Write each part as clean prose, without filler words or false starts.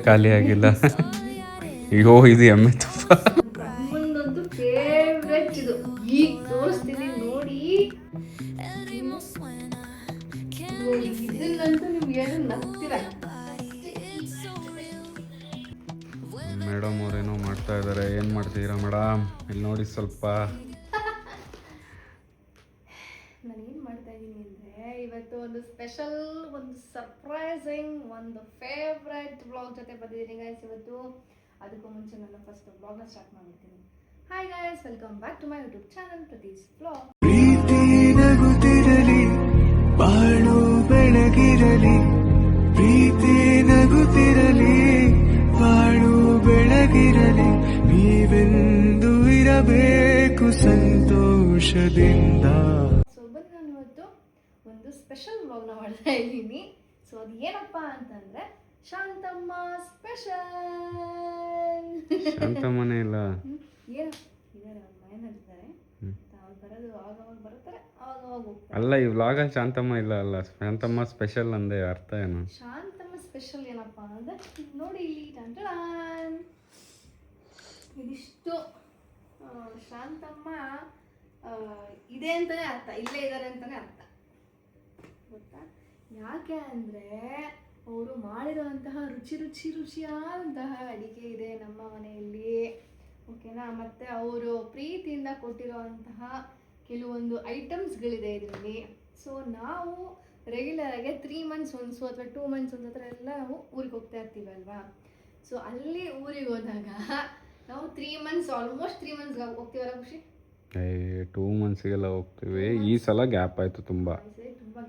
ಖಾಲಿ ಆಗಿಲ್ಲ. ಅಯ್ಯೋ ಇದು ಎಮ್ಮೆ ತುಪ್ಪ. ನಮ್ಮಂದಂತೂ ಫೇವ್ರೆಟ್ ಇದು. ಈಗ ತೋರಿಸ್ತೀನಿ ನೋಡಿ. ಇದನ್ನಂತೂ ನಿಮ್ಗೆ ಏನು ನಗ್ತೀರ. ಮೇಡಮ್ ಅವ್ರೇನೋ ಮಾಡ್ತಾ ಇದ್ದಾರೆ. ಏನು ಮಾಡ್ತಿದ್ದೀರಾ ಮೇಡಮ್? ಇಲ್ಲಿ ನೋಡಿ ಸ್ವಲ್ಪ. ನಾನೇನು ಮಾಡ್ತಾ ಇದ್ದೀನಿ ಅಂದರೆ ಇವತ್ತು ಒಂದು ಸ್ಪೆಷಲ್, ಒಂದು ಸರ್ಪ್ರೈಸಿಂಗ್, ಒಂದು ಫೇವ್ರೆಟ್ ಬ್ಲಾಗ್ ಜೊತೆ ಬಂದಿದ್ದೀನಿ ಗೈಸ್ ಇವತ್ತು. ಅದಕ್ಕೂ ಮುಂಚೆ ನಾನು ಫಸ್ಟ್ ಬ್ಲಾಗ್ನ ಸ್ಟಾರ್ಟ್ ಮಾಡ್ಬಿಡ್ತೀನಿ. Hi guys, welcome back to my YouTube channel Preethi's blog. ಪ್ರೀತಿ ನಗುತ್ತಿರಲಿ, ಬಾಳು ಬೆಳಗಿರಲಿ. ಪ್ರೀತಿ ನಗುತ್ತಿರಲಿ, ಬಾಳು ಬೆಳಗಿರಲಿ. ನೀವೆಂದು ಇರಬೇಕು ಸಂತೋಷದಿಂದ. ಸೊ ಬನ್ನಿ, ನಾನು ಇವತ್ತು ಒಂದು ಸ್ಪೆಷಲ್ ಬ್ಲಾಗ್ನ ಮಾಡ್ತಾ ಇದ್ದೀನಿ. ಸೊ ಅದು ಏನಪ್ಪ ಅಂತಂದರೆ ಶಾಂತಮ್ಮ ಸ್ಪೆಷಲ್. ಶಾಂತಮ್ಮನೇ ಇಲ್ಲ. ಏನು ಇದ್ದಾರೆ, ಅವ್ರ ಮನೆಯಲ್ಲಿದ್ದಾರೆ. ಅವ್ರು ಬರೋದು ಆವಾಗ ಬರ್ತಾರೆ, ಆವಾಗ ಹೋಗ್ತಾರೆ. ಅಲ್ಲ, ಈ ವ್ಲಾಗಲ್ಲಿ ಶಾಂತಮ್ಮ ಇಲ್ಲ ಅಲ್ಲ. ಶಾಂತಮ್ಮ ಸ್ಪೆಷಲ್ ಅಂದೆ, ಅರ್ಥ ಏನು? ಶಾಂತಮ್ಮ ಸ್ಪೆಷಲ್ ಏನಪ್ಪ ಅಂದರೆ ನೋಡಿ ಇಲ್ಲಿ ಟಂಟಡಾನ್. ಇದಿಷ್ಟು ಶಾಂತಮ್ಮ ಇದೆ ಅಂತಲೇ ಅರ್ಥ, ಇಲ್ಲೇ ಇದ್ದಾರೆ ಅಂತಲೇ ಅರ್ಥ ಗೊತ್ತಾ? ಯಾಕೆ ಅಂದರೆ ಅವರು ಮಾಡಿರುವಂತಹ ರುಚಿಯಾದಂತಹ ಅಡಿಗೆ ಇದೆ ನಮ್ಮ ಮನೆಯಲ್ಲಿ, ಓಕೆನಾ. ಮತ್ತು ಅವರು ಪ್ರೀತಿಯಿಂದ ಕೊಟ್ಟಿರುವಂತಹ ಕೆಲವೊಂದು ಐಟಮ್ಸ್ಗಳಿದೆ ಇದರಲ್ಲಿ. ಸೊ ನಾವು ರೆಗ್ಯುಲರಾಗಿ 3 months ಒನ್ಸು ಅಥವಾ 2 months ಒಂದು ಹತ್ರ ಎಲ್ಲ ನಾವು ಊರಿಗೆ ಹೋಗ್ತಾ ಇರ್ತೀವಿ ಅಲ್ವಾ. ಸೊ ಅಲ್ಲಿ ಊರಿಗೆ ಹೋದಾಗ ನಾವು 3 months, ಆಲ್ಮೋಸ್ಟ್ 3 months ಹೋಗ್ತೀವಲ್ಲ ಖುಷಿ? 2 monthsಗೆಲ್ಲ ಹೋಗ್ತೀವಿ. ಈ ಸಲ ಗ್ಯಾಪ್ ಆಯಿತು ತುಂಬ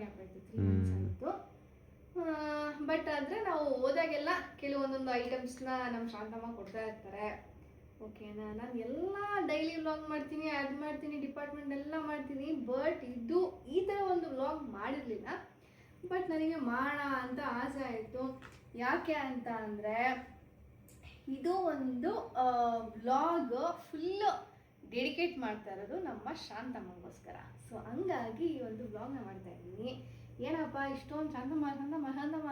ಗ್ಯಾಪ್ ಆಯಿತು, 3 months ಆಯಿತು. ಬಟ್ ಆದರೆ ನಾವು ಹೋದಾಗೆಲ್ಲ ಕೆಲವೊಂದೊಂದು ಐಟಮ್ಸ್ನ ನಮ್ಮ ಶಾಂತಮ್ಮ ಕೊಡ್ತಾ ಇರ್ತಾರೆ, ಓಕೆನಾ. ನಾನು ಎಲ್ಲ ಡೈಲಿ ವ್ಲಾಗ್ ಮಾಡ್ತೀನಿ, ಅದು ಮಾಡ್ತೀನಿ, ಡಿಪಾರ್ಟ್ಮೆಂಟ್ ಎಲ್ಲ ಮಾಡ್ತೀನಿ. ಬಟ್ ಇದು ಈ ಥರ ಒಂದು ವ್ಲಾಗ್ ಮಾಡಿರಲಿಲ್ಲ. ಬಟ್ ನನಗೆ ಮಾಡೋಣ ಅಂತ ಆಸೆ ಆಯಿತು. ಯಾಕೆ ಅಂತ ಅಂದರೆ ಇದು ಒಂದು ವ್ಲಾಗ್ ಫುಲ್ಲು ಡೆಡಿಕೇಟ್ ಮಾಡ್ತಾ ಇರೋದು ನಮ್ಮ ಶಾಂತಮ್ಮಗೋಸ್ಕರ. ಸೊ ಹಂಗಾಗಿ ಈ ಒಂದು ವ್ಲಾಗ್ನ ಮಾಡ್ತಾ ಇದ್ದೀನಿ. ಏನಪ್ಪ ಇಷ್ಟೊಂದು ಶಾಂತಮ್ಮ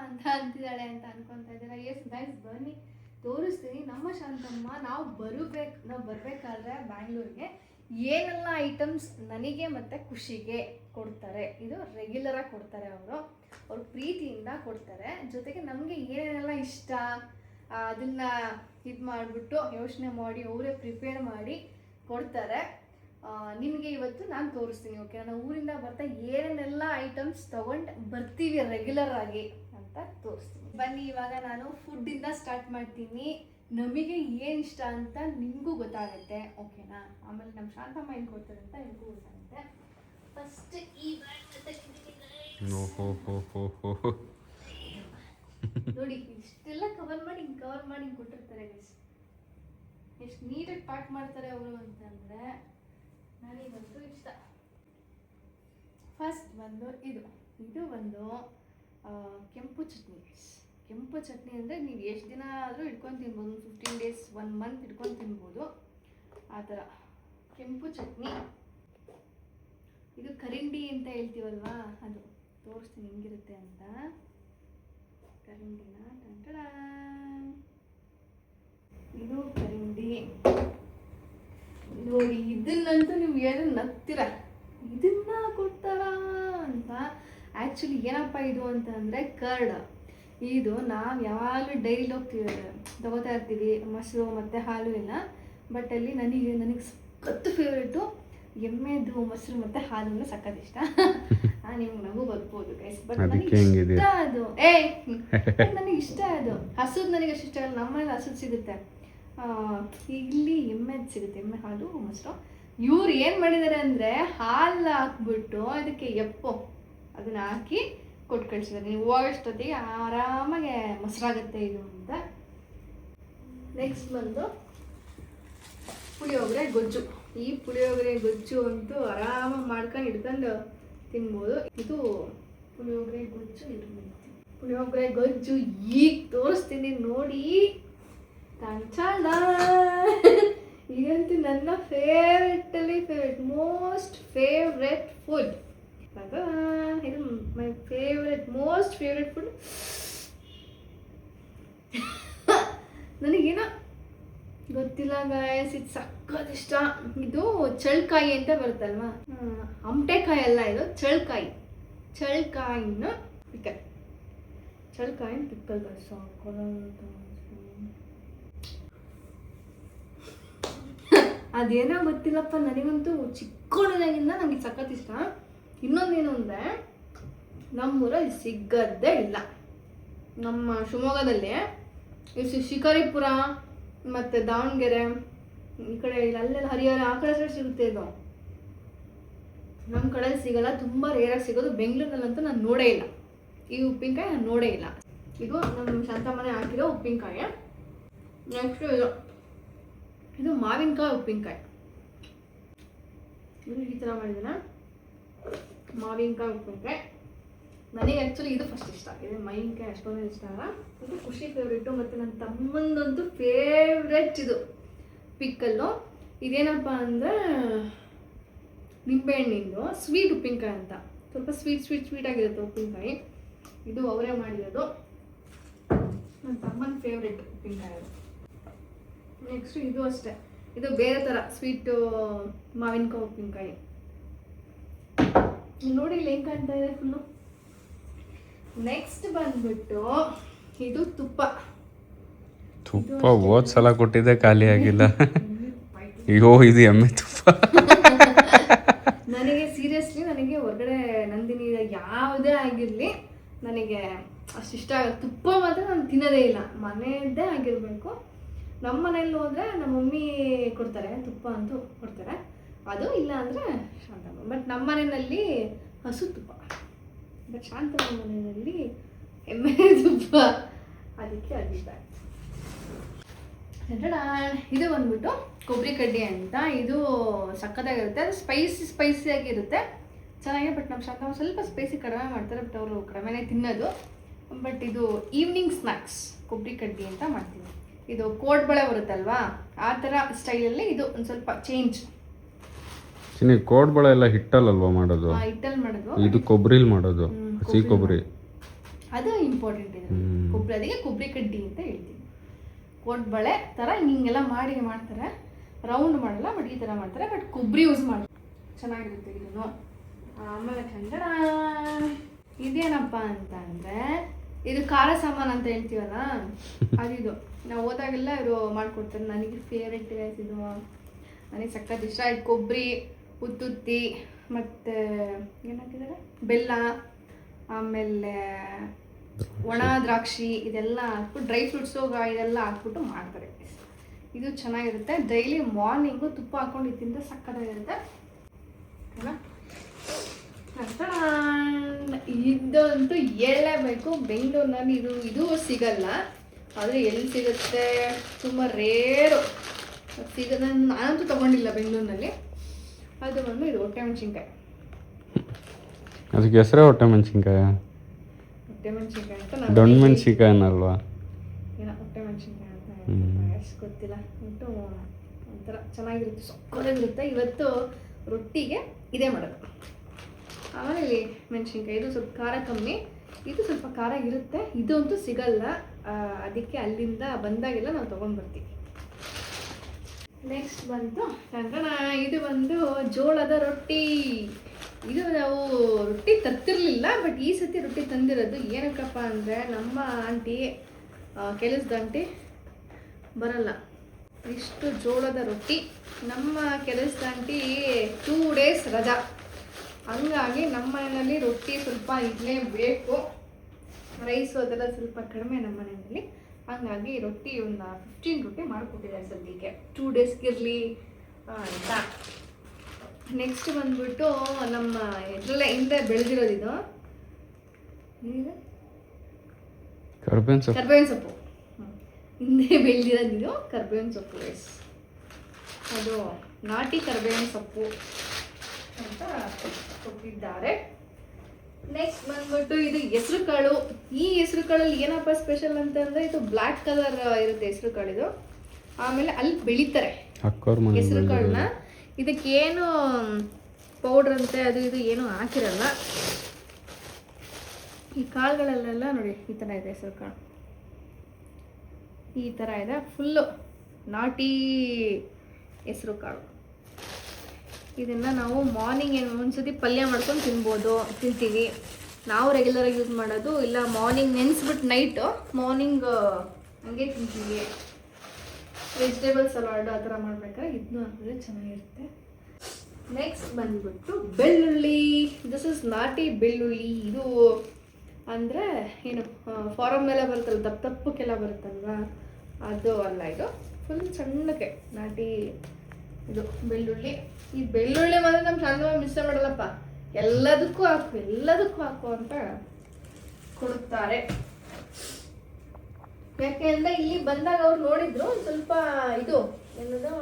ಅಂತ ಅಂತಿದ್ದಾಳೆ ಅಂತ ಅನ್ಕೊತಾ ಇದ್ದೀರಾ? ಎಸ್ ಗೈಸ್, ಬನ್ನಿ ತೋರಿಸ್ತೀನಿ. ನಮ್ಮ ಶಾಂತಮ್ಮ ನಾವು ಬರಬೇಕಾದ್ರೆ ಬ್ಯಾಂಗ್ಳೂರಿಗೆ ಏನೆಲ್ಲ ಐಟಮ್ಸ್ ನನಗೆ ಮತ್ತು ಖುಷಿಗೆ ಕೊಡ್ತಾರೆ. ಇದು ರೆಗ್ಯುಲರಾಗಿ ಕೊಡ್ತಾರೆ, ಅವರು ಪ್ರೀತಿಯಿಂದ ಕೊಡ್ತಾರೆ. ಜೊತೆಗೆ ನಮಗೆ ಏನೇನೆಲ್ಲ ಇಷ್ಟ ಅದನ್ನು ಇದು ಮಾಡಿಬಿಟ್ಟು ಯೋಚನೆ ಮಾಡಿ ಅವರೇ ಪ್ರಿಪೇರ್ ಮಾಡಿ ಕೊಡ್ತಾರೆ. ನಿಮಗೆ ಇವತ್ತು ನಾನು ತೋರಿಸ್ತೀನಿ, ಓಕೆ. ನಾವು ಊರಿಂದ ಬರ್ತಾ ಏನೇನೆಲ್ಲ ಐಟಮ್ಸ್ ತೊಗೊಂಡು ಬರ್ತೀವಿ ರೆಗ್ಯುಲರ್ ಆಗಿ ಅಂತ ತೋರಿಸ್ತೀನಿ. ಬನ್ನಿ, ಇವಾಗ ನಾನು ಫುಡ್ಡಿಂದ ಸ್ಟಾರ್ಟ್ ಮಾಡ್ತೀನಿ. ನಮಗೆ ಏನು ಇಷ್ಟ ಅಂತ ನಿಮಗೂ ಗೊತ್ತಾಗುತ್ತೆ, ಓಕೆನಾ. ಆಮೇಲೆ ನಮ್ಮ ಶಾಂತಮ್ಮ ಏನು ಕೊಡ್ತಾರೆ ಅಂತ ನಿಮಗೂ ಗೊತ್ತಾಗುತ್ತೆ. ಫಸ್ಟ್ ಈ ನೋಡಿ, ಇಷ್ಟೆಲ್ಲ ಕವರ್ ಮಾಡಿ ಕೊಟ್ಟಿರ್ತಾರೆ. ಎಷ್ಟು ನೀಟಾಗಿ ಪ್ಯಾಕ್ ಮಾಡ್ತಾರೆ ಅವರು ಅಂತಂದರೆ ನನಗಂತೂ ಇಷ್ಟ. ಫಸ್ಟ್ ಬಂದು ಇದು ಒಂದು ಕೆಂಪು ಚಟ್ನಿ ಅಂದರೆ ನೀವು ಎಷ್ಟು ದಿನ ಆದರೂ ಇಟ್ಕೊಂಡು ತಿನ್ಬೋದು. 15 days 1 month ಇಟ್ಕೊಂಡು ತಿನ್ಬೋದು, ಆ ಥರ ಕೆಂಪು ಚಟ್ನಿ. ಇದು ಕರಿಂಡಿ ಅಂತ ಹೇಳ್ತೀವಲ್ವಾ, ಅದು ತೋರಿಸ್ತೀನಿ ಹೆಂಗಿರುತ್ತೆ ಅಂತ. ಕರಿಂಡಿನ ಇದು ಕರಿಂಡಿ ನೋಡಿ. ಇದನ್ನಂತೂ ನಿಮ್ಗೆ ಏನು ನಗ್ತೀರ, ಇದನ್ನ ಕೊಡ್ತಾರಾ ಅಂತ. ಆ್ಯಕ್ಚುಲಿ ಏನಪ್ಪ ಇದು ಅಂತಂದರೆ ಕರ್ಡ್. ಇದು ನಾವು ಯಾವಾಗಲೂ ಡೈಲಿ ಹೋಗ್ತೀವಿ ತಗೋತಾ ಇರ್ತೀವಿ, ಮೊಸರು ಮತ್ತು ಹಾಲು ಎಲ್ಲ. ಬಟ್ ಅಲ್ಲಿ ನನಗೆ ಸಖತ್ತು ಫೇವ್ರೇಟು ಎಮ್ಮೆದು ಮೊಸರು ಮತ್ತು ಹಾಲು ಸಖತ್ ಇಷ್ಟ. ನಿಮ್ಗೆ ನಗು ಬರ್ಬೋದು ಗೈಸ್, ಬಟ್ ನನಗೆ ಇಷ್ಟ ಅದು. ನನಗೆ ಇಷ್ಟ ಅದು. ಹಸುದು ನನಗೆ ಅಷ್ಟು ಇಷ್ಟ ಆಗಲ್ಲ. ನಮ್ಮನೇಲಿ ಹಸುದು ಸಿಗುತ್ತೆ, ಇಲ್ಲಿ ಎಮ್ಮೆದು ಸಿಗುತ್ತೆ, ಎಮ್ಮೆ ಹಾಲು ಮೊಸರು. ಇವ್ರು ಏನು ಮಾಡಿದ್ದಾರೆ ಅಂದರೆ ಹಾಲು ಹಾಕ್ಬಿಟ್ಟು ಅದಕ್ಕೆ ಅದನ್ನು ಹಾಕಿ ಕೊಟ್ಟು ಕಳಿಸಿದ್ದಾರೆ. ನೀವು ಹೋಗೋಷ್ಟೊತ್ತಿಗೆ ಆರಾಮಾಗೆ ಮೊಸರಾಗುತ್ತೆ ಇದು ಅಂತ. ನೆಕ್ಸ್ಟ್ ಬಂದು ಪುಳಿಯೋಗರೆ ಗೊಜ್ಜು. ಈ ಪುಳಿಯೋಗರೆ ಗೊಜ್ಜು ಅಂತೂ ಆರಾಮಾಗಿ ಮಾಡ್ಕೊಂಡು ಹಿಡ್ಕೊಂಡು ತಿನ್ಬೋದು. ಇದು ಪುಳಿಯೋಗರೆ ಗೊಜ್ಜು ಈಗ ತೋರಿಸ್ತೀನಿ ನೋಡಿ. ಇದಂತೂ ನನ್ನ ಫೇವ್ರೆಟ್ ಮೋಸ್ಟ್ ಫೇವ್ರೆಟ್ ಫುಡ್. ಇದು my favourite most favourite food. ನನಗೇನೋ ಗೊತ್ತಿಲ್ಲ ಗಾಯಸ್, ಇದು ಸಕ್ಕತ್ ಇಷ್ಟ. ಇದು ಚಳ್ಕಾಯಿ ಅಂತ ಬರುತ್ತಲ್ವಾ, ಅಮಟೆಕಾಯಿ ಅಲ್ಲ, ಇದು ಚಳ್ಕಾಯಿ. ಚಳ್ಕಾಯಿನ ಪಿಕ್ಕಲ್, ಚಳ್ಕಾಯಿನ ಪಿಕ್ಕಲ್ ಅದೇನೋ ಗೊತ್ತಿಲ್ಲಪ್ಪ, ನನಗಂತೂ ಚಿಕ್ಕದಾಗಿಂದ ನನಗೆ ಸಖತ್ ಇಷ್ಟ. ಇನ್ನೊಂದೇನು ಅಂದರೆ ನಮ್ಮೂರಲ್ಲಿ ಸಿಗದ್ದೇ ಇಲ್ಲ. ನಮ್ಮ ಶಿವಮೊಗ್ಗದಲ್ಲಿ ಶಿಕಾರಿಪುರ ಮತ್ತು ದಾವಣಗೆರೆ ಈ ಕಡೆ ಅಲ್ಲೆಲ್ಲ ಹರಿಹರ ಆ ಕಡೆ ಸೈಡ್ ಸಿಗುತ್ತೆ. ಇದು ನಮ್ಮ ಕಡೆ ಸಿಗಲ್ಲ, ತುಂಬ ರೇರಾಗಿ ಸಿಗೋದು. ಬೆಂಗಳೂರಿನಲ್ಲಂತೂ ನಾನು ನೋಡೇ ಇಲ್ಲ ಈ ಉಪ್ಪಿನಕಾಯಿ, ನಾನು ನೋಡೇ ಇಲ್ಲ. ಇದು ನಮ್ಮ ಶಾಂತಮ್ಮನೆ ಹಾಕಿರೋ ಉಪ್ಪಿನಕಾಯಿ. ನೆಕ್ಸ್ಟ್ ಇದು ಮಾವಿನಕಾಯಿ ಉಪ್ಪಿನಕಾಯಿ. ಇದು ಈ ಥರ ಮಾಡಿದ್ರೆ ಮಾವಿನಕಾಯಿ ಉಪ್ಪಿನಕಾಯಿ. ನನಗೆ ಆ್ಯಕ್ಚುಲಿ ಇದು ಫಸ್ಟ್ ಇಷ್ಟ. ಇದು ಮಾವಿನಕಾಯಿ ಅಷ್ಟೊಂದು ಇಷ್ಟ ಅಲ್ಲ, ಇದು ಖುಷಿ ಫೇವ್ರೇಟು. ಮತ್ತು ನನ್ನ ತಮ್ಮಂದೊಂದು ಫೇವ್ರೆಟ್ ಇದು ಪಿಕ್ಕಲ್ಲು. ಇದೇನಪ್ಪ ಅಂದರೆ ನಿಂಬೆಹಣ್ಣಿಂದು ಸ್ವೀಟ್ ಉಪ್ಪಿನಕಾಯಿ ಅಂತ. ಸ್ವಲ್ಪ ಸ್ವೀಟ್ ಆಗಿರುತ್ತೆ ಉಪ್ಪಿನಕಾಯಿ. ಇದು ಅವರೇ ಮಾಡಿರೋದು, ನನ್ನ ತಮ್ಮನ ಫೇವ್ರೆಟ್ ಉಪ್ಪಿನಕಾಯಿ ಅದು. ನೆಕ್ಸ್ಟು ಇದು ಅಷ್ಟೇ, ಇದು ಬೇರೆ ಥರ ಸ್ವೀಟು ಮಾವಿನಕಾಯಿ ಉಪ್ಪಿನಕಾಯಿ. ನೋಡಿ ಇಲ್ಲಿ ಹೆಂಗೆ ಕಾಣ್ತಾ ಇದೆ ಫುಲ್ಲು. ನೆಕ್ಸ್ಟ್ ಬಂದ್ಬಿಟ್ಟು ಇದು ತುಪ್ಪ. ಹೋದ್ ಸಲ ಕೊಟ್ಟಿದ್ದೆ, ಖಾಲಿ ಆಗಿಲ್ಲ. ಅಯ್ಯೋ, ಇದು ಎಮ್ಮೆ ತುಪ್ಪ. ನನಗೆ ಸೀರಿಯಸ್ಲಿ ನನಗೆ ಹೊರಗಡೆ ನಂದಿನಿ ಯಾವುದೇ ಆಗಿರಲಿ ನನಗೆ ಅಷ್ಟು ಇಷ್ಟ ಆಗುತ್ತೆ. ತುಪ್ಪ ಮಾತ್ರ ನಾನು ತಿನ್ನೋದೇ ಇಲ್ಲ, ಮನೆಯದ್ದೇ ಆಗಿರಬೇಕು. ನಮ್ಮ ಮನೇಲಿ ಹೋದರೆ ನಮ್ಮ ಮಮ್ಮಿ ಕೊಡ್ತಾರೆ, ತುಪ್ಪ ಅಂತೂ ಕೊಡ್ತಾರೆ. ಅದು ಇಲ್ಲ ಅಂದರೆ ಶಾಂತಮ್ಮ. ಬಟ್ ನಮ್ಮ ಮನೆಯಲ್ಲಿ ಹಸು ತುಪ್ಪ, ಬಟ್ ಶಾಂತಮ್ಮ ಮನೆಯಲ್ಲಿ ಎಮ್ಮೆ ತುಪ್ಪ, ಅದಕ್ಕೆ ಅದಿಲ್ಲ. ಇದು ಬಂದ್ಬಿಟ್ಟು ಕೊಬ್ಬರಿ ಕಡ್ಡಿ ಅಂತ. ಇದು ಸಕ್ಕತ್ತಾಗಿರುತ್ತೆ, ಅದು ಸ್ಪೈಸಿಯಾಗಿರುತ್ತೆ, ಚೆನ್ನಾಗಿದೆ. ಬಟ್ ನಮ್ಮ ಶಾಂತಮ್ಮ ಸ್ವಲ್ಪ ಸ್ಪೈಸಿ ಕಡಿಮೆ ಮಾಡ್ತಾರೆ, ಬಟ್ ಅವರು ಕಡಿಮೆನೇ ತಿನ್ನೋದು. ಬಟ್ ಇದು ಈವ್ನಿಂಗ್ ಸ್ನ್ಯಾಕ್ಸ್ ಕೊಬ್ಬರಿ ಕಡ್ಡಿ ಅಂತ ಮಾಡ್ತೀನಿ. ಇದು ಕೋಡ್ಬಳೆ ಬರುತ್ತಲ್ವಾ, ಆ ಥರ ಸ್ಟೈಲಲ್ಲಿ ಇದು ಒಂದು ಸ್ವಲ್ಪ ಚೇಂಜ್. ಕೋಡ್ಬಳೆ ಎಲ್ಲ ಹಿಟ್ಟಲ್ವಾ ಮಾಡೋದು? ಹಿಟ್ಟಲ್ಲಿ ಮಾಡೋದು, ಇದು ಕೊಬ್ಬರಿಲಿ ಮಾಡೋದು, ಹಸಿ ಕೊಬ್ಬರಿ. ಅದು ಇಂಪಾರ್ಟೆಂಟ್ ಇದೆ ಕೊಬ್ಬರಿ, ಅದಕ್ಕೆ ಕೊಬ್ಬರಿ ಕಡ್ಡಿ ಅಂತ ಹೇಳ್ತೀವಿ. ಕೋಡ್ಬಳೆ ಥರ ಹಿಂಗೆಲ್ಲ ಮಾಡ್ತಾರೆ, ರೌಂಡ್ ಮಾಡಲ್ಲ, ಬಟ್ ಈ ಥರ ಮಾಡ್ತಾರೆ. ಬಟ್ ಕೊಬ್ಬರಿ ಯೂಸ್ ಮಾಡ್ತಾರೆ, ಚೆನ್ನಾಗಿರುತ್ತೆ ಇದನ್ನು. ಆಮೇಲೆ ಕನ್ನಡ ಇದೇನಪ್ಪ ಅಂತ ಅಂದರೆ ಇದು ಖಾರ ಸಾಮಾನು ಅಂತ ಹೇಳ್ತೀವಲ್ಲ, ಅದಿದು ನಾವು ಹೋದಾಗೆಲ್ಲ ಇವರು ಮಾಡಿಕೊಡ್ತಾರೆ. ನನಗೆ ಫೇವ್ರೆಟ್ ಇದು, ನನಗೆ ಸಕ್ಕತ್ ಇಷ್ಟ. ಇದು ಕೊಬ್ಬರಿ, ಉತ್ತುತ್ತಿ ಮತ್ತು ಏನು ಹಾಕಿದ್ದಾರೆ, ಬೆಲ್ಲ, ಆಮೇಲೆ ಒಣ ದ್ರಾಕ್ಷಿ, ಇದೆಲ್ಲ ಹಾಕ್ಬಿಟ್ಟು ಡ್ರೈ ಫ್ರೂಟ್ಸು ಇದೆಲ್ಲ ಹಾಕ್ಬಿಟ್ಟು ಮಾಡ್ತಾರೆ. ಇದು ಚೆನ್ನಾಗಿರುತ್ತೆ. ಡೈಲಿ ಮಾರ್ನಿಂಗು ತುಪ್ಪ ಹಾಕ್ಕೊಂಡು ತಿಂದರೆ ಸಕ್ಕತ್ತಾಗಿರುತ್ತೆ. ಇದಂತೂ ಹೇಳಲೇಬೇಕು, ಬೆಂಗಳೂರಿನಲ್ಲಿ ಇದು ಸಿಗಲ್ಲ. ಆದರೆ ಎಲ್ಲಿ ಸಿಗುತ್ತೆ, ತುಂಬ ರೇರು ಸಿಗೋದು. ನಾನಂತೂ ತೊಗೊಂಡಿಲ್ಲ ಬೆಂಗಳೂರಿನಲ್ಲಿ. ಅದು ಬಂದು ಇದು ಹೊಟ್ಟೆ ಮೆಣಸಿನ್ಕಾಯಿ. ಅದಕ್ಕೆ ಹೆಸರೇ ಹೊಟ್ಟೆ ಮೆಣಸಿನ್ಕಾಯಿ? ಹೊಟ್ಟೆ ಮೆಣಸಿನ್ಕಾಯಿ ಅಂತ ದೊಣ್ಣೆ ಮೆಣಸಿನ್ಕಾಯಿ ಅನ್ನಲ್ವಾ? ಏನೋ ಹೊಟ್ಟೆ ಮೆಣಸಿನ್ಕಾಯಿ ಅಂತ ಎಷ್ಟು ಗೊತ್ತಿಲ್ಲ. ಒಟ್ಟು ಒಂಥರ ಚೆನ್ನಾಗಿರುತ್ತೆ, ಸೊಕ್ಕದಾಗಿರುತ್ತೆ. ಇವತ್ತು ರೊಟ್ಟಿಗೆ ಇದೇ ಮಾಡೋದು. ಆಮೇಲೆ ಇಲ್ಲಿ ಮೆಣಸಿನ್ಕಾಯಿ, ಇದು ಸ್ವಲ್ಪ ಖಾರ ಕಮ್ಮಿ, ಇದು ಸ್ವಲ್ಪ ಖಾರ ಇರುತ್ತೆ. ಇದು ಅಂತೂ ಸಿಗಲ್ಲ, ಅದಕ್ಕೆ ಅಲ್ಲಿಂದ ಬಂದಾಗೆಲ್ಲ ನಾವು ತೊಗೊಂಡು ಬರ್ತೀವಿ. ನೆಕ್ಸ್ಟ್ ಬಂತು ಇದು ಬಂದು ಜೋಳದ ರೊಟ್ಟಿ. ಇದು ನಾವು ರೊಟ್ಟಿ ತರ್ತಿರ್ಲಿಲ್ಲ, ಬಟ್ ಈ ಸತಿ ರೊಟ್ಟಿ ತಂದಿರೋದು. ಏನಕ್ಕಪ್ಪ ಅಂದರೆ ನಮ್ಮ ಆಂಟಿ, ಕೆಲಸದ ಆಂಟಿ ಬರಲ್ಲ, ಇಷ್ಟು ಜೋಳದ ರೊಟ್ಟಿ. ನಮ್ಮ ಕೆಲಸದ ಆಂಟಿ 2 days ರಜಾ, ಹಂಗಾಗಿ ನಮ್ಮ ಮನೆಯಲ್ಲಿ ರೊಟ್ಟಿ ಸ್ವಲ್ಪ ಇರಲೇಬೇಕು. ರೈಸು ಅದೆಲ್ಲ ಸ್ವಲ್ಪ ಕಡಿಮೆ ನಮ್ಮ ಮನೆಯಲ್ಲಿ, ಹಾಗಾಗಿ ರೊಟ್ಟಿ ಒಂದು 15 ರೊಟ್ಟಿ ಮಾಡಿಕೊಟ್ಟಿದ್ದಾರೆ ಸದ್ಯಕ್ಕೆ, 2 daysಗಿರಲಿ ಅಂತ. ನೆಕ್ಸ್ಟ್ ಬಂದ್ಬಿಟ್ಟು ನಮ್ಮ ಇದರಲ್ಲೇ ಹಿಂದೆ ಬೆಳೆದಿರೋದು ಇದು ಕರ್ಬೇವಿನ ಸೊಪ್ಪು. ಹಿಂದೆ ಬೆಳೆದಿರೋದು ಇದು ಕರ್ಬೇವಿನ ಸೊಪ್ಪು ರೈಸ್. ಅದು ನಾಟಿ ಕರ್ಬೇವಿನ ಸೊಪ್ಪು ಅಂತ ಕೊಟ್ಟಿದ್ದಾರೆ. ನೆಕ್ಸ್ಟ್ ಬಂದ್ಬಿಟ್ಟು ಇದು ಹೆಸರು ಕಾಳು. ಈ ಹೆಸರು ಕಾಳಲ್ಲಿ ಏನಪ್ಪ ಸ್ಪೆಷಲ್ ಅಂತಂದರೆ, ಇದು ಬ್ಲ್ಯಾಕ್ ಕಲರ್ ಇರುತ್ತೆ ಹೆಸರು ಕಾಳಿದು. ಆಮೇಲೆ ಅಲ್ಲಿ ಬೆಳೀತಾರೆ ಹೆಸರು ಕಾಳನ್ನ. ಇದಕ್ಕೇನು ಪೌಡ್ರ್ ಅಂತೆ ಅದು ಇದು ಏನೂ ಹಾಕಿರಲ್ಲ. ಈ ಕಾಳುಗಳಲ್ಲೆಲ್ಲ ನೋಡಿ ಈ ಥರ ಇದೆ, ಹೆಸರು ಕಾಳು ಈ ಥರ ಇದೆ, ಫುಲ್ಲು ನಾಟಿ ಹೆಸರು ಕಾಳು. ಇದನ್ನು ನಾವು ಮಾರ್ನಿಂಗ್ ಏನು ಒಂದ್ಸತಿ ಪಲ್ಯ ಮಾಡ್ಕೊಂಡು ತಿಂತೀವಿ. ನಾವು ರೆಗ್ಯುಲರಾಗಿ ಯೂಸ್ ಮಾಡೋದು ಇಲ್ಲ, ಮಾರ್ನಿಂಗ್ ನೆನೆಸ್ಬಿಟ್ಟು ನೈಟು ಮಾರ್ನಿಂಗ್ ಹಂಗೆ ತಿಂತೀವಿ. ವೆಜಿಟೇಬಲ್ ಸಲಾಡ್ ಆ ಥರ ಮಾಡ್ಬೇಕಾದ್ರೆ ಇದನ್ನು ಹಾಕಿದ್ರೆ ಚೆನ್ನಾಗಿರುತ್ತೆ. ನೆಕ್ಸ್ಟ್ ಬಂದ್ಬಿಟ್ಟು ಬೆಳ್ಳುಳ್ಳಿ. ದಿಸ್ ಇಸ್ ನಾಟಿ ಬೆಳ್ಳುಳ್ಳಿ. ಇದು ಅಂದರೆ ಏನು ಫಾರಮ್ ಮೇಲೆ ಬರುತ್ತಲ್ಲ, ದಪ್ಪಕ್ಕೆಲ್ಲ ಬರುತ್ತಲ್ವ, ಅದು ಅಲ್ಲ, ಇದು ಫುಲ್ ಸಣ್ಣಕ್ಕೆ ನಾಟಿ ಇದು ಬೆಳ್ಳುಳ್ಳಿ. ಈ ಬೆಳ್ಳುಳ್ಳಿ ಮಾತ್ರ ನಮ್ಮ ಶಾಂತಮ್ಮ ಮಿಸ್ ಮಾಡಲ್ಲಪ್ಪ, ಎಲ್ಲದಕ್ಕೂ ಹಾಕು ಅಂತ ಕೊಡುತ್ತಾರೆ. ಯಾಕೆಂದರೆ ಇಲ್ಲಿ ಬಂದಾಗ ಅವ್ರು ನೋಡಿದ್ರು ಸ್ವಲ್ಪ ಇದು ಏನದು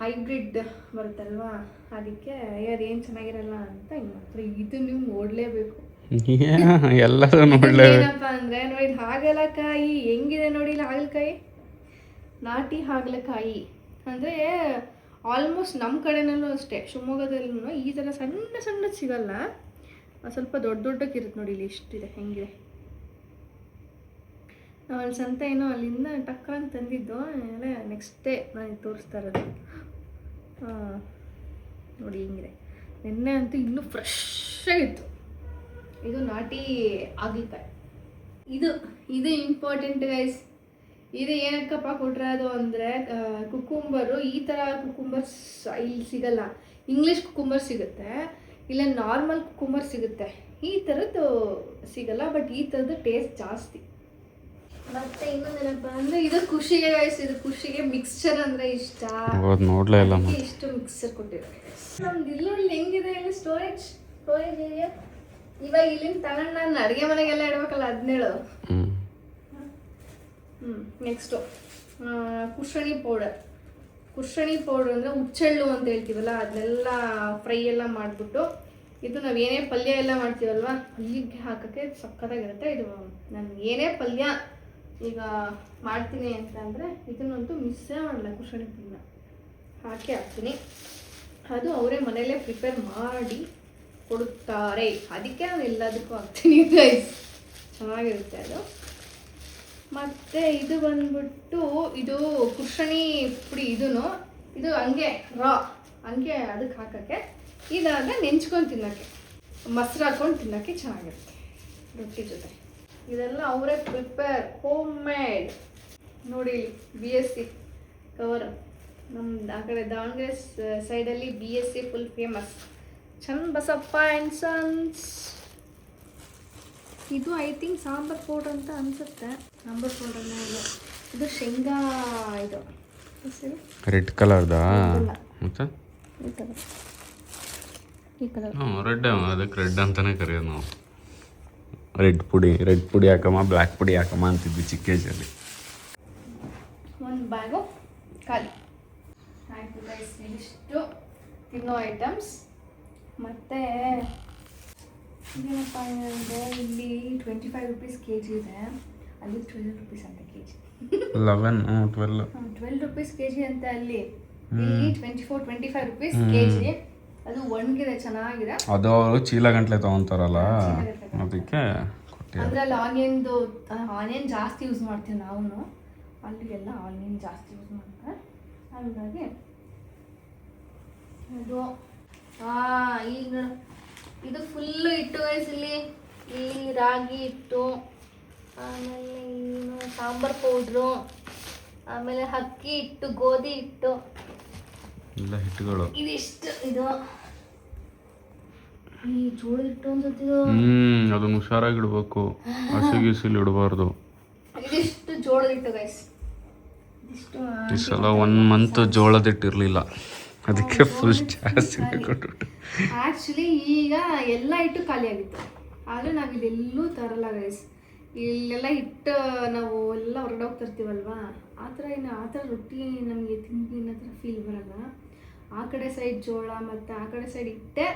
ಹೈಬ್ರಿಡ್ ಬರುತ್ತಲ್ವಾ, ಅದಕ್ಕೆ ಅದೇನು ಚೆನ್ನಾಗಿರಲ್ಲ ಅಂತ ಹಿಂಗೆ ಮಾಡ್ತಾರೆ. ಇದು ನೀವು ನೋಡಲೇಬೇಕು, ಎಲ್ಲರೂ ನೋಡಲೇಬೇಕು. ಏನಪ್ಪ ಅಂದರೆ ನೋಡಿ, ಹಾಗಲಕಾಯಿ ಹೆಂಗಿದೆ ನೋಡಿ, ಇಲ್ಲಿ ಹಾಗಲಕಾಯಿ ನಾಟಿ ಹಾಗಲಕಾಯಿ ಅಂದರೆ ಆಲ್ಮೋಸ್ಟ್ ನಮ್ಮ ಕಡೆನಲ್ಲೂ ಅಷ್ಟೇ, ಶಿವಮೊಗ್ಗದಲ್ಲೂ ಈ ಥರ ಸಣ್ಣ ಸಣ್ಣದು ಸಿಗಲ್ಲ, ಸ್ವಲ್ಪ ದೊಡ್ಡಕ್ಕಿರುತ್ತೆ ನೋಡಿ. ಇಲ್ಲಿ ಇಷ್ಟಿದೆ, ಹೆಂಗಿದೆ. ನಾವು ಅಲ್ಲಿ ಸಂತೆ ಏನೋ ಅಲ್ಲಿಂದ ಟಕ್ಕ ಅಂತ ತಂದಿದ್ದು, ಎಲ್ಲ ನೆಕ್ಸ್ಟ್ ಡೇ ನಾನು ತೋರಿಸ್ತಾ ಇರೋದು. ನೋಡಿ ಹಿಂಗಿದೆ. ನೆನ್ನೆ ಅಂತೂ ಇನ್ನೂ ಫ್ರೆಶ್ ಆಗಿತ್ತು. ಇದು ನಾಟಿ ಹಾಗಲಕಾಯಿ. ಇದು ಇಂಪಾರ್ಟೆಂಟ್ ಗೈಸ್. ಇದು ಏನಕ್ಕಪ್ಪ ಕೊಟ್ಟಿರೋದು ಅಂದರೆ ಕುಕುಂಬರು, ಈ ಥರ ಕುಕುಂಬರ್ಸ್ ಇಲ್ಲಿ ಸಿಗಲ್ಲ. ಇಂಗ್ಲೀಷ್ ಕುಕುಂಬರ್ ಸಿಗುತ್ತೆ, ಇಲ್ಲ ನಾರ್ಮಲ್ ಕುಕುಂಬರ್ ಸಿಗುತ್ತೆ, ಈ ಥರದ್ದು ಸಿಗಲ್ಲ. ಬಟ್ ಈ ಥರದ್ದು ಟೇಸ್ಟ್ ಜಾಸ್ತಿ. ಮತ್ತು ಇನ್ನೊಂದೇನಪ್ಪ ಅಂದರೆ ಇದು ಖುಷಿಗೆ ಗೈಸ್, ಇದು ಖುಷಿಗೆ ಮಿಕ್ಸ್ಚರ್ ಅಂದರೆ ಇಷ್ಟ. ನೋಡಲೇ ಇಲ್ಲ, ಇಷ್ಟು ಮಿಕ್ಸ್ಚರ್ ಕೊಟ್ಟಿದ್ದಾರೆ. ನಮ್ದು ಇಲ್ಲಿ ಹೆಂಗಿದೆ, ಇಲ್ಲಿ ಸ್ಟೋರೇಜ್ ಏರಿಯಾ. ಇವಾಗ ಇಲ್ಲಿಂದ ತಗೊಂಡು ನಾನು ಅಡುಗೆ ಮನೆಗೆಲ್ಲ ಇಡ್ಬೇಕಲ್ಲ, 17. ನೆಕ್ಸ್ಟು ಕುಷಣಿ ಪೌಡರ್ ಅಂದರೆ ಹುಚ್ಚೆಳ್ಳು ಅಂತ ಹೇಳ್ತೀವಲ್ಲ, ಅದನ್ನೆಲ್ಲ ಫ್ರೈ ಎಲ್ಲ ಮಾಡಿಬಿಟ್ಟು, ಇದು ನಾವು ಏನೇ ಪಲ್ಯ ಎಲ್ಲ ಮಾಡ್ತೀವಲ್ವ ಪಲ್ಯಕ್ಕೆ ಹಾಕೋಕ್ಕೆ ಸಕ್ಕತ್ತಾಗಿರುತ್ತೆ. ಇದು ನಾನು ಏನೇ ಪಲ್ಯ ಈಗ ಮಾಡ್ತೀನಿ ಅಂತ ಅಂದರೆ ಇದನ್ನಂತೂ ಮಿಸ್ಸೇ ಮಾಡಲ್ಲ, ಕುಷಣಿ ಪುಡಿನ ಹಾಕ್ತೀನಿ. ಅದು ಅವರೇ ಮನೆಯಲ್ಲೇ ಪ್ರಿಪೇರ್ ಮಾಡಿ ಕೊಡುತ್ತಾರೆ, ಅದಕ್ಕೆ ನಾನು ಎಲ್ಲದಕ್ಕೂ ಹಾಕ್ತೀನಿ ಗೈಸ್. ಚೆನ್ನಾಗಿರುತ್ತೆ ಅದು. ಮತ್ತು ಇದು ಬಂದ್ಬಿಟ್ಟು ಇದು ಕುಷಣಿ ಪುಡಿ. ಇದು ಹಂಗೆ ಹಂಗೆ ಅದಕ್ಕೆ ಹಾಕೋಕ್ಕೆ, ಇದಾದ ನೆಂಚ್ಕೊಂಡು ತಿನ್ನೋಕ್ಕೆ, ಮೊಸರು ಹಾಕ್ಕೊಂಡು ತಿನ್ನೋಕ್ಕೆ ಚೆನ್ನಾಗಿರುತ್ತೆ ರೊಟ್ಟಿ ಜೊತೆ. ಇದೆಲ್ಲ ಅವರೇ ಪ್ರಿಪೇರ್, ಹೋಮ್ ಮೇಡ್. ನೋಡಿ BSc ಕವರ್. ನಮ್ಮ ಆ ಕಡೆ ದಾವಣಗೆರೆ ಸೈಡಲ್ಲಿ BSc full famous, Channabasappa and sons. ಇದು ಐ ಥಿಂಕ್ ಸಾಂಬಾರ್ ಪೌಡ್ರ್ ಅಂತ ಅನಿಸುತ್ತೆ. ಸಾಂಬಾರ್ ಪೌಡ್ರನ್ನ ಇದು ಶೇಂಗಾ, ಇದು ರೆಡ್ ಕಲರ್ದಾ? ಮತ್ತೆ ಈ ಕಲರ್ ರೆಡ್, ಅದಕ್ಕೆ ರೆಡ್ ಅಂತಲೇ ಕರೆಯೋದು ನಾವು. ರೆಡ್ ಪುಡಿ ಹಾಕಮ್ಮ, ಬ್ಲ್ಯಾಕ್ ಪುಡಿ ಹಾಕಮ್ಮ ಅಂತಿದ್ವಿ ಚಿಕ್ಕ ಏಜಲ್ಲಿ. ಒಂದು ಬ್ಯಾಗು ಖಾಲಿ ಆಯಿತು ಗೈಸ್. ಇದಿಷ್ಟು ತಿನ್ನೋ ಐಟಮ್ಸ್. ಮತ್ತು ಏನಪ್ಪ ಅಂದರೆ ಇಲ್ಲಿ 25 ರೂಪೀಸ್ kg ಇದೆ, ಅಲ್ಲಿ 12 ರೂಪೀಸ್ ಅಂತ kg. 12 ರೂಪೀಸ್ kg ಅಂತ ಅಲ್ಲಿ, ಇಲ್ಲಿ 24-25 ರೂಪೀಸ್ kg. ಅದು ಒಣಗಿದೆ, ಚೆನ್ನಾಗಿದೆ. ಅದು ಅವರು ಚೀಲ ಗಂಟ್ಲೆ ತೊಗೊತಾರಲ್ಲ, ಅದಕ್ಕೆ ಅದರಲ್ಲಿ ಆನಿಯನ್ ಜಾಸ್ತಿ ಯೂಸ್ ಮಾಡ್ತೀವಿ ನಾವು, ಅಲ್ಲಿಗೆಲ್ಲ ಆನಿಯನ್ ಜಾಸ್ತಿ ಯೂಸ್ ಮಾಡ್ತಾರೆ, ಹಾಗಾಗಿ ಅದು ಈಗ ಇದು ಫುಲ್ಲು ಹಿಟ್ಟು ಗೈಸ್. ಇಲ್ಲಿ ರಾಗಿ ಹಿಟ್ಟು, ಆಮೇಲೆ ಇನ್ನು ಸಾಂಬಾರ್ ಪೌಡ್ರು, ಆಮೇಲೆ ಅಕ್ಕಿ ಹಿಟ್ಟು, ಗೋಧಿ ಹಿಟ್ಟು, ಎಲ್ಲ ಹಿಟ್ಟುಗಳು. ಇದಿಷ್ಟು. ಇದು ಈ ಜೋಳದ ಹಿಟ್ಟು ಅನ್ಸುತ್ತಿದ್ದು, ಅದನ್ನು ಹುಷಾರಾಗಿ ಇಡಬೇಕು, ಹಸಿಗಿಸಿಲು ಇಡಬಾರ್ದು. ಇದಿಷ್ಟು ಜೋಳದ ಹಿಟ್ಟು ಗೈಸ್. ಇದಿಷ್ಟು ಈ ಸಲ 1 ಮಂತ್ ಜೋಳದ ಹಿಟ್ಟು ಇರಲಿಲ್ಲ, ಅದಕ್ಕೆ ಫುಲ್ ಜಾಸ್ತಿ ಕೊಟ್ಬಿಟ್ಟು. ಆ್ಯಕ್ಚುಲಿ ಈಗ ಎಲ್ಲ ಹಿಟ್ಟು ಖಾಲಿ ಆಗಿತ್ತು, ಆದರೆ ನಾವು ಇದೆಲ್ಲೂ ತರಲ್ಲ ಗೈಸ್. ಇಲ್ಲೆಲ್ಲ ಹಿಟ್ಟು ನಾವು ಎಲ್ಲ ಹೊರಗಡೆ ಹೋಗ್ತಿರ್ತೀವಲ್ವಾ, ಆ ಥರ ರೊಟ್ಟಿ ನಮಗೆ ತಿಂಡಿ ಅನ್ನೋ ಥರ ಫೀಲ್ ಬರಲ್ಲ. ಆ ಕಡೆ ಸೈಡ್ ಜೋಳ ಮತ್ತು ಆ ಕಡೆ ಸೈಡ್ ಹಿಟ್ಟೆ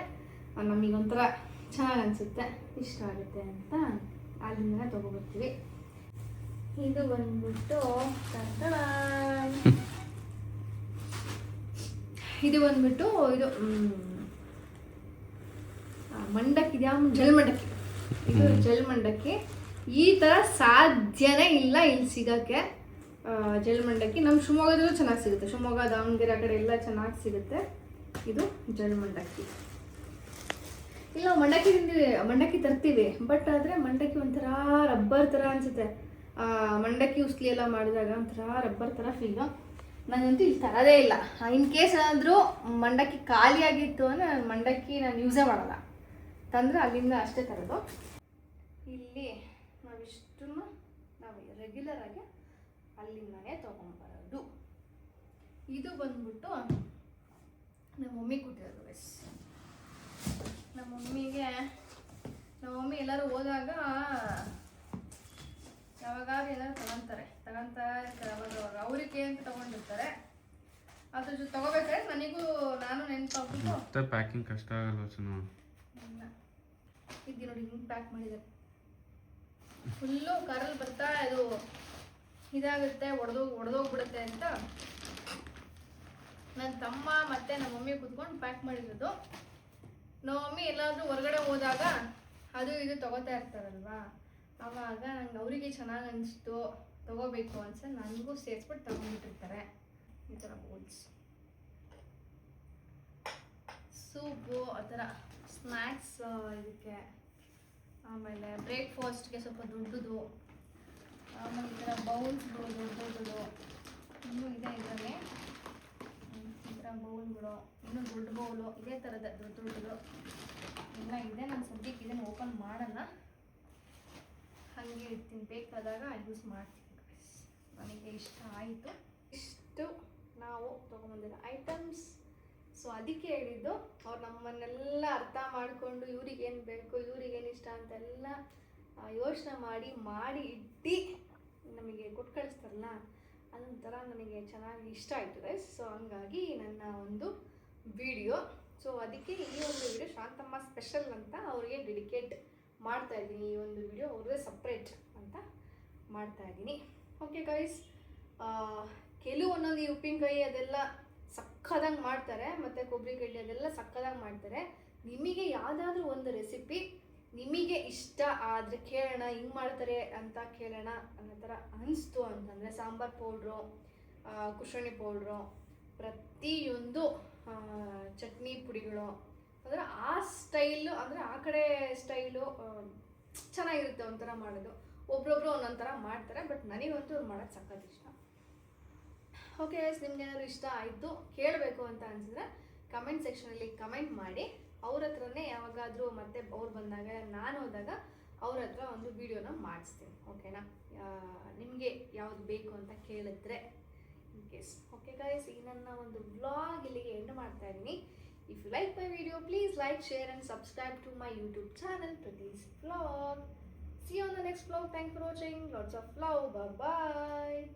ನಮಗೊಂಥರ ಚೆನ್ನಾಗಿ ಅನಿಸುತ್ತೆ, ಇಷ್ಟ ಆಗುತ್ತೆ ಅಂತ ಅಲ್ಲಿಂದ ತೊಗೊಬರ್ತೀವಿ. ಇದು ಬಂದ್ಬಿಟ್ಟು ಇದು ಬಂದ್ಬಿಟ್ಟು ಇದು ಮಂಡಕ್ಕಿ ಯಾವ ಜಲ್ಮಂಡಕ್ಕಿ. ಇದು ಜಲ್ಮಂಡಕ್ಕಿ. ಈ ಥರ ಸಾಧ್ಯನೇ ಇಲ್ಲ ಇಲ್ಲಿ ಸಿಗೋಕ್ಕೆ. ಜಲ್ಮಂಡಕ್ಕಿ ನಮ್ಮ ಶಿವಮೊಗ್ಗದಲ್ಲೂ ಚೆನ್ನಾಗಿ ಸಿಗುತ್ತೆ. ಶಿವಮೊಗ್ಗ, ದಾವಣಗೆರೆ ಆ ಕಡೆ ಎಲ್ಲ ಚೆನ್ನಾಗಿ ಸಿಗುತ್ತೆ. ಇದು ಜಲ್ಮಂಡಕ್ಕಿ. ಇಲ್ಲ ಮಂಡಕ್ಕಿ ತಿಂತೀವಿ, ಮಂಡಕ್ಕಿ ತರ್ತೀವಿ, ಬಟ್ ಆದರೆ ಮಂಡಕ್ಕಿ ಒಂಥರ ರಬ್ಬರ್ ಥರ ಅನಿಸುತ್ತೆ. ಮಂಡಕ್ಕಿ ಉಸ್ಲಿ ಎಲ್ಲ ಮಾಡಿದಾಗ ಒಂಥರ ರಬ್ಬರ್ ಥರ ಫೀಲು. ನಾನಂತೂ ಇಲ್ಲಿ ತರೋದೇ ಇಲ್ಲ. ಇನ್ ಕೇಸ್ ಏನಾದರೂ ಮಂಡಕ್ಕಿ ಖಾಲಿಯಾಗಿತ್ತು ಅಂದರೆ ಮಂಡಕ್ಕಿ ನಾನು ಯೂಸೇ ಮಾಡಲ್ಲ. ತಂದರೆ ಅಲ್ಲಿಂದ ಅಷ್ಟೇ ತರೋದು. ಇಲ್ಲಿ ನಾವಿಷ್ಟು ನಾವು ರೆಗ್ಯುಲರ್ ಆಗಿ ಅಲ್ಲಿಂದನೇ ತೊಗೊಂಬರೋದು. ಇದು ಬಂದ್ಬಿಟ್ಟು ನಮ್ಮ ಮಮ್ಮಿ ಕೊಟ್ಟಿರೋದು ಗೈಸ್. ನಮ್ಮ ಮಮ್ಮಿ ಎಲ್ಲರೂ ಹೋದಾಗ ಯಾವಾಗಾದ್ರೂ ಏನಾದ್ರು ತಗೊತಾರೆ ಅವಾಗ ಅವ್ರಿಗೆ ಅಂತ ತಗೊಂಡಿರ್ತಾರೆ. ಅದ್ರ ಜೊತೆ ತಗೋಬೇಕಾದ್ರೆ ನನಗೂ ನಾನು ನೆನಪಾಗ್ಬಿಟ್ಟು ಮತ್ತೆ ಪ್ಯಾಕಿಂಗ್ ಕಷ್ಟ ಆಗಲ್ಲ ಸುಮ್ಮನೆ. ಇದ್ದು ನೋಡಿ ಹಿಂಗೆ ಪ್ಯಾಕ್ ಮಾಡಿದ್ದಾರೆ. ಫುಲ್ಲು ಕಾರಲ್ಲಿ ಬರ್ತಾ ಇದು ಇದಾಗುತ್ತೆ, ಒಡೆದೋಗ್ಬಿಡುತ್ತೆ ಅಂತ ನನ್ನ ತಮ್ಮ ಮತ್ತು ನಮ್ಮ ಮಮ್ಮಿ ಕೂತ್ಕೊಂಡು ಪ್ಯಾಕ್ ಮಾಡಿರೋದು. ನಮ್ಮ ಮಮ್ಮಿ ಎಲ್ಲಾದರೂ ಹೊರಗಡೆ ಹೋದಾಗ ಅದು ಇದು ತಗೋತಾ ಇರ್ತಾರಲ್ವಾ, ಆವಾಗ ನಂಗೆ ಅವರಿಗೆ ಚೆನ್ನಾಗಿ ಅನಿಸ್ತು ತಗೋಬೇಕು ಅನ್ಸ ನನಗೂ ಸೇರಿಸ್ಬಿಟ್ಟು ತಗೊಂಡ್ಬಿಟ್ಟಿರ್ತಾರೆ. ಈ ಥರ ಬೌಲ್ಸ್, ಸೂಪು, ಆ ಥರ ಸ್ನ್ಯಾಕ್ಸ್ ಇದಕ್ಕೆ, ಆಮೇಲೆ ಬ್ರೇಕ್ಫಾಸ್ಟ್ಗೆ ಸ್ವಲ್ಪ ದೊಡ್ಡದು, ಆಮೇಲೆ ಈ ಥರ ಬೌಲ್ಸ್ಗಳು ದೊಡ್ಡದು ಇನ್ನೂ ಇದೆ. ಇದರಲ್ಲಿ ಈ ಥರ ಬೌಲ್ಗಳು, ಇನ್ನೂ ದೊಡ್ಡ ಬೌಲು, ಇದೇ ಥರದ ದೊಡ್ಡದು ಎಲ್ಲ ಇದೆ. ನಾನು ಸದ್ಯಕ್ಕೆ ಇದನ್ನು ಓಪನ್ ಮಾಡಲ್ಲ, ಹಾಗೆ ಇರ್ತೀನಿ. ಬೇಕಾದಾಗ ಯೂಸ್ ಮಾಡ್ತೀನಿ. ನನಗೆ ಇಷ್ಟ ಆಯಿತು. ಇಷ್ಟು ನಾವು ತೊಗೊಂಬಂದಿರೋ ಐಟಮ್ಸ್. ಸೊ ಅದಕ್ಕೆ ಹೇಳಿದ್ದು, ಅವ್ರು ನಮ್ಮನ್ನೆಲ್ಲ ಅರ್ಥ ಮಾಡಿಕೊಂಡು ಇವ್ರಿಗೇನು ಬೇಕು, ಇವ್ರಿಗೇನು ಇಷ್ಟ ಅಂತೆಲ್ಲ ಯೋಚನೆ ಮಾಡಿ ಇಟ್ಟು ನಮಗೆ ಕೊಟ್ಟು ಕಳಿಸ್ತಾರಲ್ಲ, ಅದೊಂಥರ ನನಗೆ ಚೆನ್ನಾಗಿ ಇಷ್ಟ ಆಯಿತು ಗೈಸ್. ಸೊ ಹಂಗಾಗಿ ನನ್ನ ಒಂದು ವಿಡಿಯೋ. ಸೊ ಅದಕ್ಕೆ ಈ ಒಂದು ವಿಡಿಯೋ ಶಾಂತಮ್ಮ ಸ್ಪೆಷಲ್ ಅಂತ ಅವ್ರಿಗೆ ಡೆಡಿಕೇಟ್ ಮಾಡ್ತಾಯಿದ್ದೀನಿ. ಈ ಒಂದು ವಿಡಿಯೋ ಅವ್ರದ್ದೇ ಸಪ್ರೇಟ್ ಅಂತ ಮಾಡ್ತಾಯಿದ್ದೀನಿ. ಓಕೆ ಗೈಸ್, ಕೆಲವೊಂದೊಂದು ಈ ಉಪ್ಪಿನಕಾಯಿ ಅದೆಲ್ಲ ಸಕ್ಕದಾಗಿ ಮಾಡ್ತಾರೆ, ಮತ್ತು ಕೊಬ್ಬರಿ ಕಡ್ಲೆ ಅದೆಲ್ಲ ಸಕ್ಕದಾಗಿ ಮಾಡ್ತಾರೆ. ನಿಮಗೆ ಯಾವುದಾದ್ರೂ ಒಂದು ರೆಸಿಪಿ ನಿಮಗೆ ಇಷ್ಟ ಆದರೆ ಕೇಳೋಣ, ಹಿಂಗೆ ಮಾಡ್ತಾರೆ ಅಂತ ಕೇಳೋಣ ಅನ್ನೋ ಥರ ಅನಿಸ್ತು ಅಂತಂದರೆ, ಸಾಂಬಾರು ಪೌಡ್ರು, ಕುಶಾಣಿ ಪೌಡ್ರು, ಪ್ರತಿಯೊಂದು ಚಟ್ನಿ ಪುಡಿಗಳು, ಅಂದರೆ ಆ ಸ್ಟೈಲು, ಅಂದರೆ ಆ ಕಡೆ ಸ್ಟೈಲು ಚೆನ್ನಾಗಿರುತ್ತೆ ಒಂಥರ ಮಾಡೋದು. ಒಬ್ರೊಬ್ರು ಒಂದೊಂಥರ ಮಾಡ್ತಾರೆ, ಬಟ್ ನನಗಂತೂ ಅವ್ರು ಮಾಡೋದು ಸಖತ್ ಇಷ್ಟ. ಓಕೆ ಗೈಸ್, ನಿಮ್ಗೆ ಏನಾದರೂ ಇಷ್ಟ ಆಯಿತು ಕೇಳಬೇಕು ಅಂತ ಅನಿಸಿದ್ರೆ ಕಮೆಂಟ್ ಸೆಕ್ಷನಲ್ಲಿ ಕಮೆಂಟ್ ಮಾಡಿ. ಅವ್ರ ಹತ್ರನೇ ಯಾವಾಗಾದರೂ ಮತ್ತೆ ಅವ್ರು ಬಂದಾಗ, ನಾನು ಹೋದಾಗ ಅವ್ರ ಹತ್ರ ಒಂದು ವಿಡಿಯೋನ ಮಾಡಿಸ್ತೀನಿ. ಓಕೆನಾ? ನಿಮಗೆ ಯಾವುದು ಬೇಕು ಅಂತ ಕೇಳಿದ್ರೆ ಇನ್ ಕೇಸ್. ಓಕೆ ಗೈಸ್, ಈ ನನ್ನ ಒಂದು ವ್ಲಾಗ್ ಇಲ್ಲಿಗೆ ಎಂಡ್ ಮಾಡ್ತಾ ಇದ್ದೀನಿ. If you like my video, please like, share and subscribe to my YouTube channel, Prathi's Vlog. See you on the next vlog. Thanks for watching. Lots of love. Bye-bye.